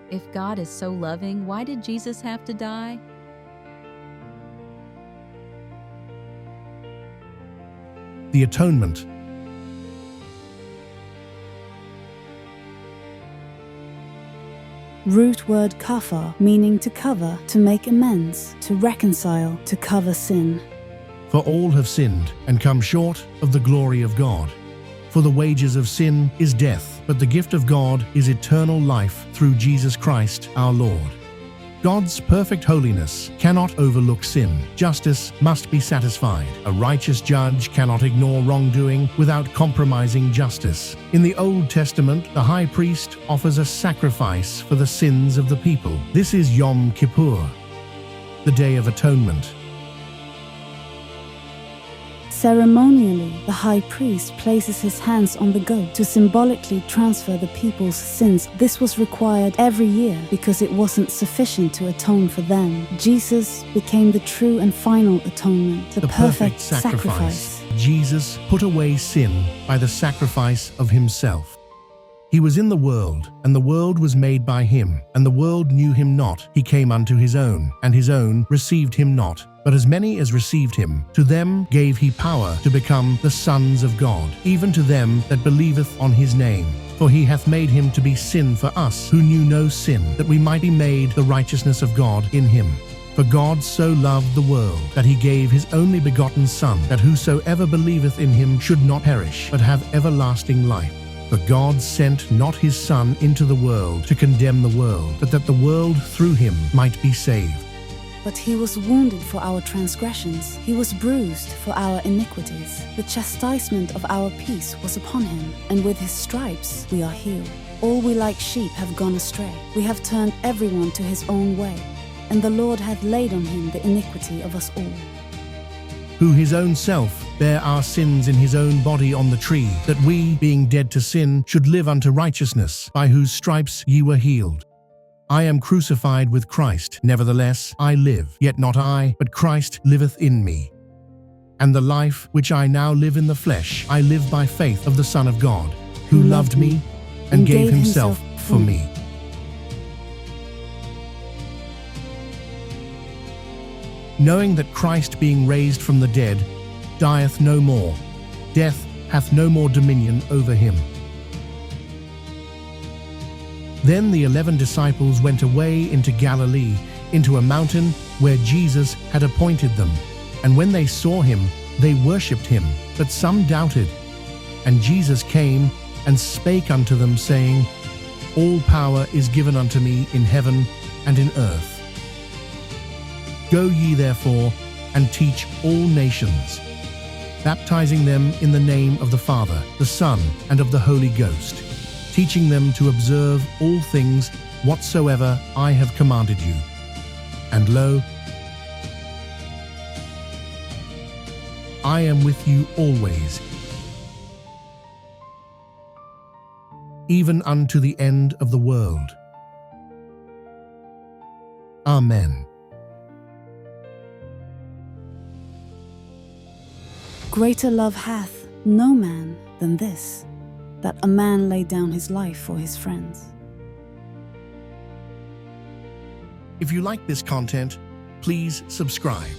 If God is so loving, why did Jesus have to die? The Atonement. Root word kafar, meaning to cover, to make amends, to reconcile, to cover sin. For all have sinned and come short of the glory of God. For the wages of sin is death, but the gift of God is eternal life through Jesus Christ our Lord. God's perfect holiness cannot overlook sin. Justice must be satisfied. A righteous judge cannot ignore wrongdoing without compromising justice. In the Old Testament, the high priest offers a sacrifice for the sins of the people. This is Yom Kippur, the Day of Atonement. Ceremonially, the high priest places his hands on the goat to symbolically transfer the people's sins. This was required every year because it wasn't sufficient to atone for them. Jesus became the true and final atonement, the perfect sacrifice. Jesus put away sin by the sacrifice of himself. He was in the world, and the world was made by him, and the world knew him not. He came unto his own, and his own received him not. But as many as received him, to them gave he power to become the sons of God, even to them that believeth on his name. For he hath made him to be sin for us, who knew no sin, that we might be made the righteousness of God in him. For God so loved the world, that he gave his only begotten Son, that whosoever believeth in him should not perish, but have everlasting life. For God sent not his Son into the world to condemn the world, but that the world through him might be saved. But he was wounded for our transgressions, he was bruised for our iniquities. The chastisement of our peace was upon him, and with his stripes we are healed. All we like sheep have gone astray. We have turned everyone to his own way, and the Lord hath laid on him the iniquity of us all. Who his own self bare our sins in his own body on the tree, that we, being dead to sin, should live unto righteousness, by whose stripes ye were healed. I am crucified with Christ, nevertheless I live, yet not I, but Christ liveth in me. And the life which I now live in the flesh, I live by faith of the Son of God, who loved me and gave himself for me. Knowing that Christ, being raised from the dead, dieth no more, death hath no more dominion over him. Then the 11 disciples went away into Galilee, into a mountain where Jesus had appointed them. And when they saw him, they worshipped him, but some doubted. And Jesus came and spake unto them, saying, All power is given unto me in heaven and in earth. Go ye therefore, and teach all nations, baptizing them in the name of the Father, the Son, and of the Holy Ghost, teaching them to observe all things whatsoever I have commanded you. And lo, I am with you always, even unto the end of the world. Amen. Greater love hath no man than this, that a man lay down his life for his friends. If you like this content, please subscribe.